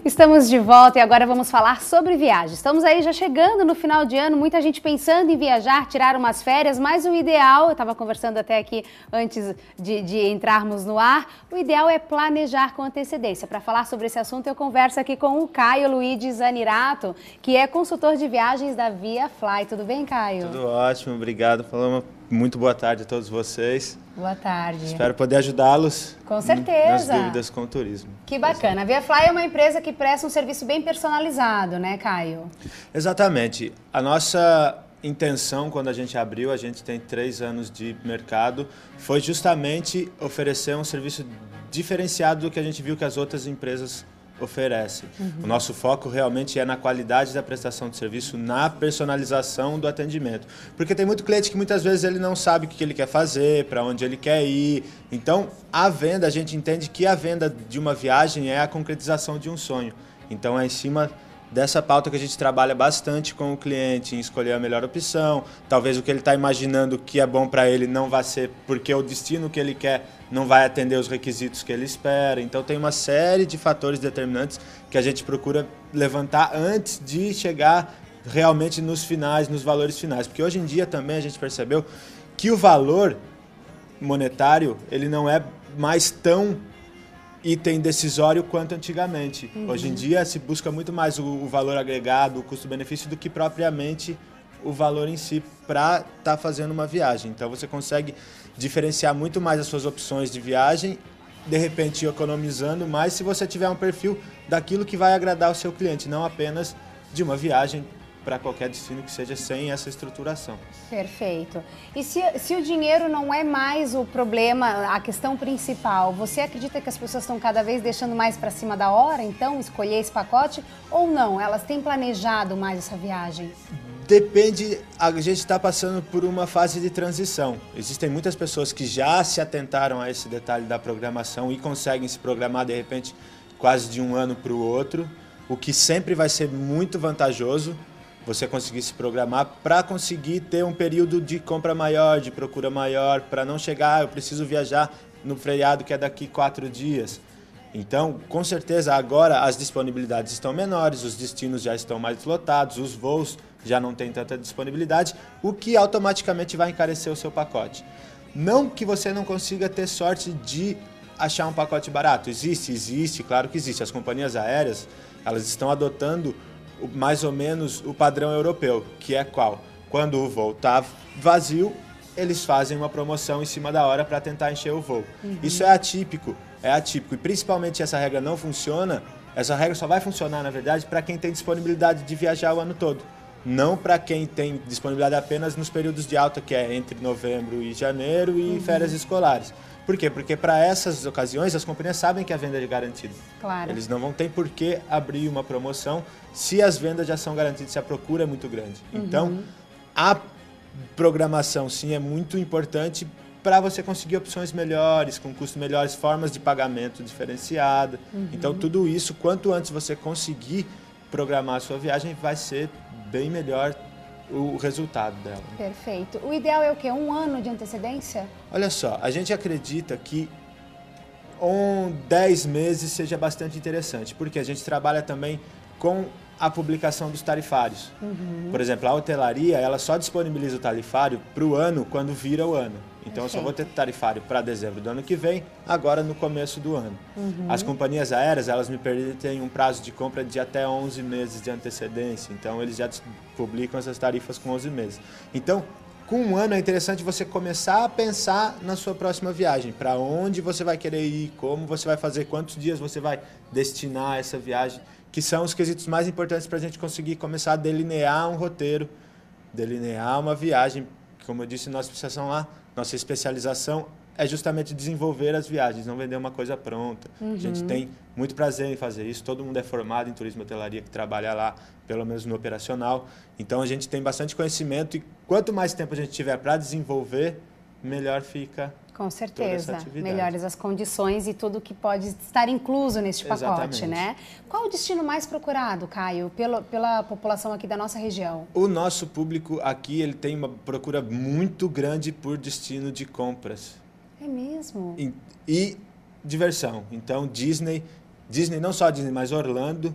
Estamos de volta e agora vamos falar sobre viagem. Estamos aí já chegando no final de ano, muita gente pensando em viajar, tirar umas férias, mas o ideal, eu estava conversando até aqui antes de entrarmos no ar, o ideal é planejar com antecedência. Para falar sobre esse assunto, eu converso aqui com o Caio Luigi Zanirato, que é consultor de viagens da Via Fly. Tudo bem, Caio? Tudo ótimo, obrigado. Paloma, muito boa tarde a todos vocês. Boa tarde. Espero poder ajudá-los. Com certeza. Nas dúvidas com o turismo. Que bacana. A Via Fly é uma empresa que presta um serviço bem personalizado, né, Caio? Exatamente. A nossa intenção, quando a gente abriu, a gente tem 3 anos de mercado, foi justamente oferecer um serviço diferenciado do que a gente viu que as outras empresas oferecem. O nosso foco realmente é na qualidade da prestação de serviço, na personalização do atendimento. Porque tem muito cliente que muitas vezes ele não sabe o que ele quer fazer, para onde ele quer ir. Então, a venda, a gente entende que a venda de uma viagem é a concretização de um sonho. Então, é em cima dessa pauta que a gente trabalha bastante com o cliente, em escolher a melhor opção. Talvez o que ele está imaginando que é bom para ele não vai ser porque o destino que ele quer não vai atender os requisitos que ele espera. Então tem uma série de fatores determinantes que a gente procura levantar antes de chegar realmente nos finais, nos valores finais. Porque hoje em dia também a gente percebeu que o valor monetário ele não é mais tão item decisório quanto antigamente. Hoje em dia se busca muito mais o valor agregado, o custo-benefício, do que propriamente o valor em si para estar fazendo uma viagem. Então você consegue diferenciar muito mais as suas opções de viagem, de repente economizando mais se você tiver um perfil daquilo que vai agradar o seu cliente, não apenas de uma viagem para qualquer destino que seja sem essa estruturação. Perfeito. E se o dinheiro não é mais o problema, a questão principal, você acredita que as pessoas estão cada vez deixando mais para cima da hora, então, escolher esse pacote, ou não? Elas têm planejado mais essa viagem? Depende, a gente está passando por uma fase de transição. Existem muitas pessoas que já se atentaram a esse detalhe da programação e conseguem se programar, de repente, quase de um ano para o outro, o que sempre vai ser muito vantajoso, você conseguir se programar para conseguir ter um período de compra maior, de procura maior, para não chegar, eu preciso viajar no feriado que é daqui 4 dias. Então, com certeza, agora as disponibilidades estão menores, os destinos já estão mais lotados, os voos já não têm tanta disponibilidade, o que automaticamente vai encarecer o seu pacote. Não que você não consiga ter sorte de achar um pacote barato. Existe, claro que existe. As companhias aéreas, elas estão adotando mais ou menos o padrão europeu, que é qual? Quando o voo está vazio, eles fazem uma promoção em cima da hora para tentar encher o voo. Isso é atípico. E principalmente essa regra não funciona, essa regra só vai funcionar, na verdade, para quem tem disponibilidade de viajar o ano todo. Não para quem tem disponibilidade apenas nos períodos de alta, que é entre novembro e janeiro e férias escolares. Por quê? Porque para essas ocasiões as companhias sabem que a venda é garantida. Claro. Eles não vão ter por que abrir uma promoção se as vendas já são garantidas, se a procura é muito grande. Então, a programação sim é muito importante para você conseguir opções melhores, com custos melhores, formas de pagamento diferenciada. Então, tudo isso, quanto antes você conseguir programar a sua viagem, vai ser bem melhor o resultado dela. Perfeito. O ideal é o quê? 1 ano de antecedência? Olha só, a gente acredita que 10 meses seja bastante interessante, porque a gente trabalha também com a publicação dos tarifários. Por exemplo, a hotelaria, ela só disponibiliza o tarifário para o ano quando vira o ano. Então, eu só vou ter tarifário para dezembro do ano que vem, agora no começo do ano. As companhias aéreas, elas me permitem um prazo de compra de até 11 meses de antecedência. Então, eles já publicam essas tarifas com 11 meses. Então, com 1 ano é interessante você começar a pensar na sua próxima viagem. Para onde você vai querer ir, como você vai fazer, quantos dias você vai destinar essa viagem, que são os quesitos mais importantes para a gente conseguir começar a delinear um roteiro, delinear uma viagem. Como eu disse, nossa especialização é justamente desenvolver as viagens, não vender uma coisa pronta. A gente tem muito prazer em fazer isso, todo mundo é formado em turismo e hotelaria que trabalha lá, pelo menos no operacional. Então a gente tem bastante conhecimento e quanto mais tempo a gente tiver para desenvolver, melhor fica. Com certeza, melhores as condições e tudo que pode estar incluso neste pacote, né? Qual o destino mais procurado, Caio, pela população aqui da nossa região? O nosso público aqui, ele tem uma procura muito grande por destino de compras. É mesmo? E diversão. Então, Disney Disney, não só Disney, mas Orlando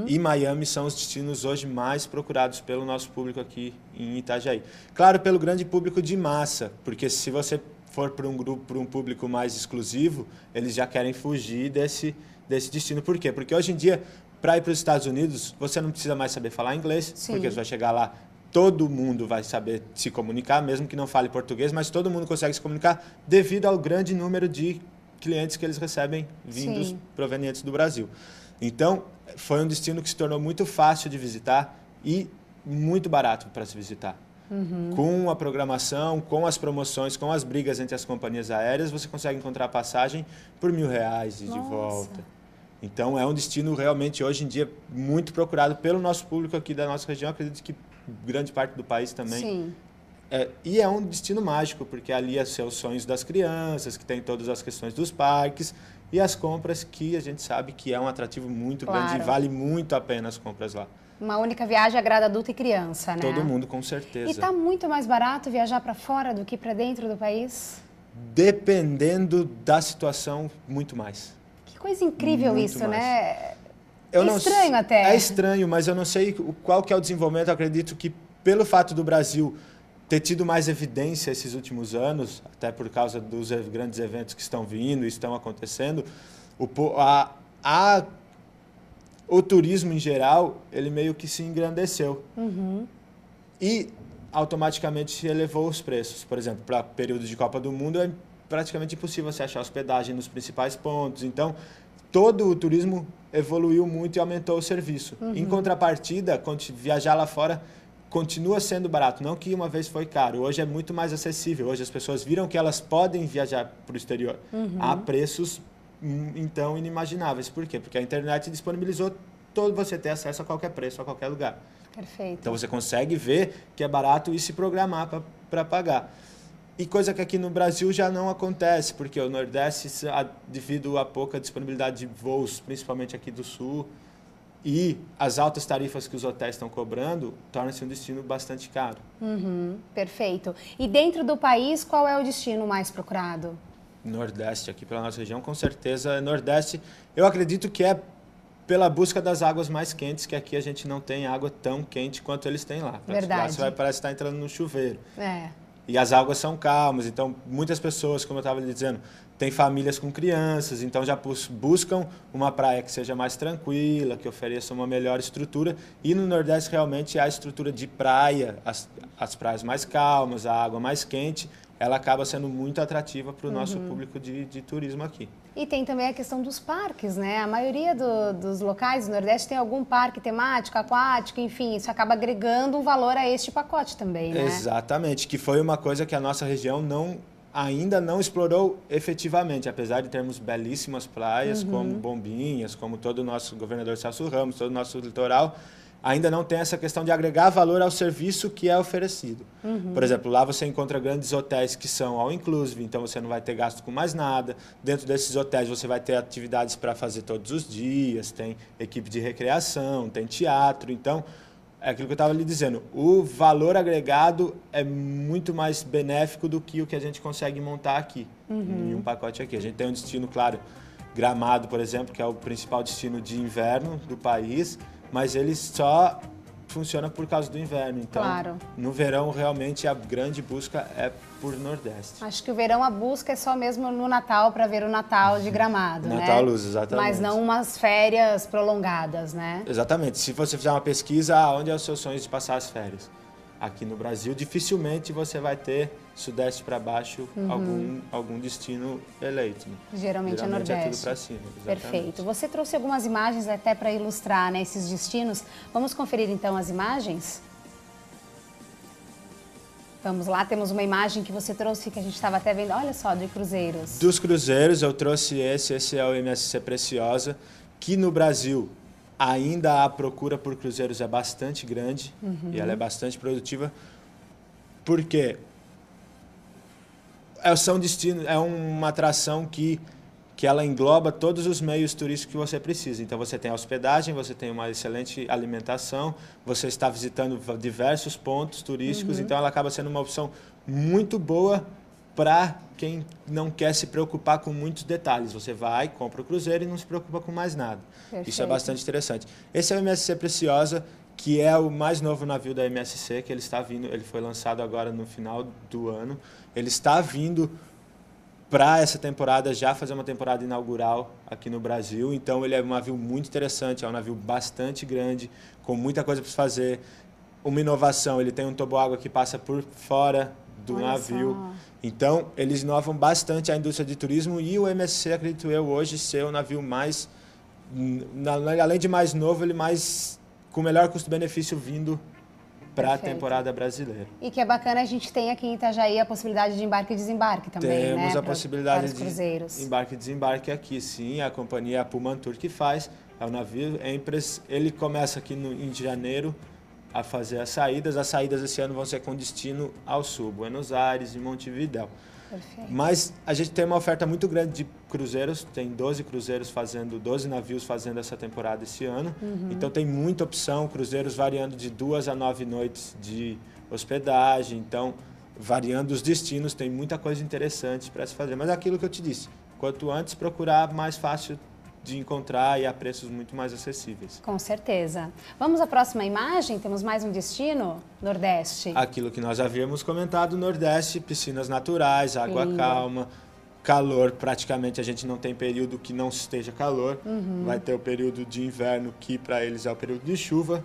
e Miami são os destinos hoje mais procurados pelo nosso público aqui em Itajaí. Claro, pelo grande público de massa, porque se você for para um grupo, para um público mais exclusivo, eles já querem fugir desse destino. Por quê? Porque hoje em dia, para ir para os Estados Unidos, você não precisa mais saber falar inglês, porque você vai chegar lá, todo mundo vai saber se comunicar, mesmo que não fale português, mas todo mundo consegue se comunicar devido ao grande número de clientes que eles recebem vindos provenientes do Brasil. Então, foi um destino que se tornou muito fácil de visitar e muito barato para se visitar. Com a programação, com as promoções, com as brigas entre as companhias aéreas, você consegue encontrar passagem por R$1.000 e de volta. Então, é um destino realmente, hoje em dia, muito procurado pelo nosso público aqui da nossa região. Acredito que grande parte do país também. E é um destino mágico, porque ali são os sonhos das crianças, que tem todas as questões dos parques e as compras, que a gente sabe que é um atrativo muito grande e vale muito a pena as compras lá. Uma única viagem agrada adulto e criança, né? Todo mundo, com certeza. E está muito mais barato viajar para fora do que para dentro do país? Dependendo da situação, muito mais. Que coisa incrível muito isso, mais. Né? Estranho até. É estranho, mas eu não sei qual que é o desenvolvimento. Eu acredito que pelo fato do Brasil ter tido mais evidência esses últimos anos, até por causa dos grandes eventos que estão vindo e estão acontecendo, o turismo em geral, ele meio que se engrandeceu. E automaticamente elevou os preços. Por exemplo, para período de Copa do Mundo é praticamente impossível você achar hospedagem nos principais pontos. Então, todo o turismo evoluiu muito e aumentou o serviço. Em contrapartida, viajar lá fora continua sendo barato. Não que uma vez foi caro. Hoje é muito mais acessível. Hoje as pessoas viram que elas podem viajar para o exterior a preços então inimagináveis. Por quê? Porque a internet disponibilizou você ter acesso a qualquer preço, a qualquer lugar. Perfeito. Então você consegue ver que é barato e se programar para pagar. E coisa que aqui no Brasil já não acontece, porque o Nordeste, devido à pouca disponibilidade de voos, principalmente aqui do Sul, e as altas tarifas que os hotéis estão cobrando, torna-se um destino bastante caro. Perfeito. E dentro do país, qual é o destino mais procurado? Nordeste, aqui pela nossa região, com certeza. Nordeste, eu acredito que é pela busca das águas mais quentes, que aqui a gente não tem água tão quente quanto eles têm lá. Verdade. Lá você parece estar entrando no chuveiro. É. E as águas são calmas, então muitas pessoas, como eu estava lhe dizendo, têm famílias com crianças, então já buscam uma praia que seja mais tranquila, que ofereça uma melhor estrutura. E no Nordeste realmente a estrutura de praia, as praias mais calmas, a água mais quente, ela acaba sendo muito atrativa para o nosso público de turismo aqui. E tem também a questão dos parques, né? A maioria dos locais do Nordeste tem algum parque temático, aquático, enfim, isso acaba agregando um valor a este pacote também, né? Exatamente, que foi uma coisa que a nossa região ainda não explorou efetivamente, apesar de termos belíssimas praias, como Bombinhas, como todo o nosso governador Celso Ramos, todo o nosso litoral, ainda não tem essa questão de agregar valor ao serviço que é oferecido. Por exemplo, lá você encontra grandes hotéis que são all inclusive, então você não vai ter gasto com mais nada. Dentro desses hotéis você vai ter atividades para fazer todos os dias, tem equipe de recreação, tem teatro. Então, é aquilo que eu estava lhe dizendo, o valor agregado é muito mais benéfico do que o que a gente consegue montar aqui, em um pacote aqui. A gente tem um destino, claro, Gramado, por exemplo, que é o principal destino de inverno do país, mas ele só funciona por causa do inverno. Então, no verão, realmente, a grande busca é por Nordeste. Acho que o verão, a busca é só mesmo no Natal, para ver o Natal de Gramado, né? Natal Luz, exatamente. Mas não umas férias prolongadas, né? Exatamente. Se você fizer uma pesquisa, onde é os seus sonhos de passar as férias? Aqui no Brasil, dificilmente você vai ter Sudeste para baixo algum destino eleito. Né? Geralmente é Nordeste. É tudo para cima. Exatamente. Perfeito. Você trouxe algumas imagens até para ilustrar, né, esses destinos. Vamos conferir então as imagens? Vamos lá, temos uma imagem que você trouxe que a gente estava até vendo, olha só, de cruzeiros. Dos cruzeiros, eu trouxe esse é o MSC Preciosa, que no Brasil ainda a procura por cruzeiros é bastante grande e ela é bastante produtiva, porque é uma atração que ela engloba todos os meios turísticos que você precisa. Então você tem a hospedagem, você tem uma excelente alimentação, você está visitando diversos pontos turísticos, então ela acaba sendo uma opção muito boa para quem não quer se preocupar com muitos detalhes. Você vai, compra o cruzeiro e não se preocupa com mais nada. Perfeito. Isso é bastante interessante. Esse é o MSC Preciosa, que é o mais novo navio da MSC, que ele está vindo, ele foi lançado agora no final do ano. Ele está vindo para essa temporada, já fazer uma temporada inaugural aqui no Brasil. Então ele é um navio muito interessante, é um navio bastante grande, com muita coisa para fazer. Uma inovação, ele tem um toboágua que passa por fora do navio. Então, eles inovam bastante a indústria de turismo e o MSC, acredito eu, hoje ser o navio mais, além de mais novo, ele mais com melhor custo-benefício vindo para a temporada brasileira. E que é bacana, a gente tem aqui em Itajaí a possibilidade de embarque e desembarque também, Temos a possibilidade para os cruzeiros. De embarque e desembarque aqui, sim. A companhia Pumantur que faz, é o navio, ele começa aqui em janeiro, a fazer as saídas. As saídas esse ano vão ser com destino ao sul, Buenos Aires e Montevidéu. Perfeito. Mas a gente tem uma oferta muito grande de cruzeiros, tem 12 cruzeiros fazendo, 12 navios fazendo essa temporada esse ano. Então tem muita opção, cruzeiros variando de 2 a 9 noites de hospedagem, então variando os destinos, tem muita coisa interessante para se fazer. Mas é aquilo que eu te disse, quanto antes procurar, mais fácil de encontrar e a preços muito mais acessíveis. Com certeza. Vamos à próxima imagem? Temos mais um destino? Nordeste. Aquilo que nós havíamos comentado, Nordeste, piscinas naturais, água calma, calor, praticamente a gente não tem período que não esteja calor. Vai ter o período de inverno, que para eles é o período de chuva,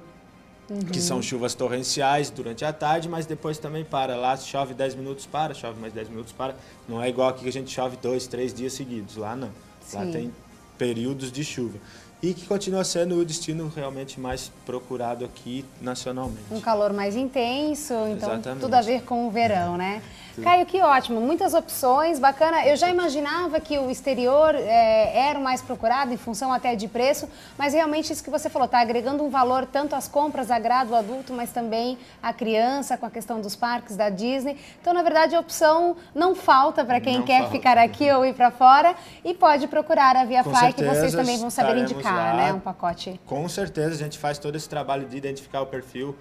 que são chuvas torrenciais durante a tarde, mas depois também para. Lá chove 10 minutos para, chove mais 10 minutos para. Não é igual aqui que a gente chove 2, 3 dias seguidos. Lá não. Sim. Lá tem períodos de chuva. E que continua sendo o destino realmente mais procurado aqui nacionalmente. Um calor mais intenso, então Exatamente. tudo a ver com o verão, né? Caio, que ótimo, muitas opções, bacana. Eu já imaginava que o exterior era o mais procurado, em função até de preço, mas realmente isso que você falou, está agregando um valor tanto às compras, agrado ao adulto, mas também à criança, com a questão dos parques da Disney. Então, na verdade, a opção não falta para quem quer ficar aqui ou ir para fora e pode procurar a ViaFly, que vocês também vão saber indicar, né? Um pacote. Com certeza, a gente faz todo esse trabalho de identificar o perfil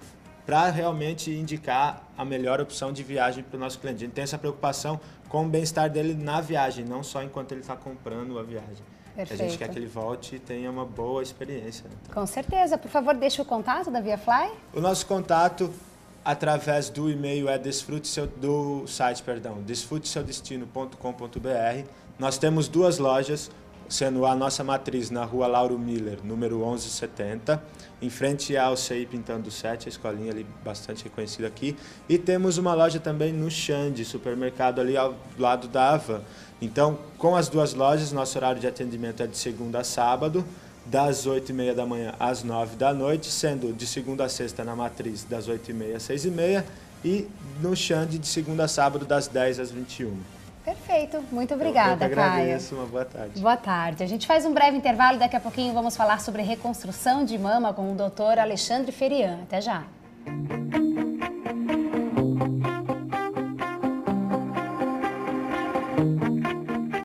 para realmente indicar a melhor opção de viagem para o nosso cliente. A gente tem essa preocupação com o bem-estar dele na viagem, não só enquanto ele está comprando a viagem. Perfeito. A gente quer que ele volte e tenha uma boa experiência. Então. Com certeza. Por favor, deixe o contato da ViaFly. O nosso contato através do e-mail é desfruteseudestino.com.br. Nós temos 2 lojas, sendo a nossa matriz na rua Lauro Miller, número 1170, em frente ao CI Pintando 7, a escolinha ali bastante reconhecida aqui. E temos uma loja também no Xande, supermercado ali ao lado da Havan. Então, com as 2 lojas, nosso horário de atendimento é de segunda a sábado, das 8h30 da manhã às 9 da noite, sendo de segunda a sexta na matriz, das 8h30 às 6h30, e no Xande, de segunda a sábado, das 10 às 21h. Perfeito, muito obrigada, eu agradeço, Caio. uma boa tarde. Boa tarde. A gente faz um breve intervalo, daqui a pouquinho vamos falar sobre reconstrução de mama com o Dr. Alexandre Ferian. Até já.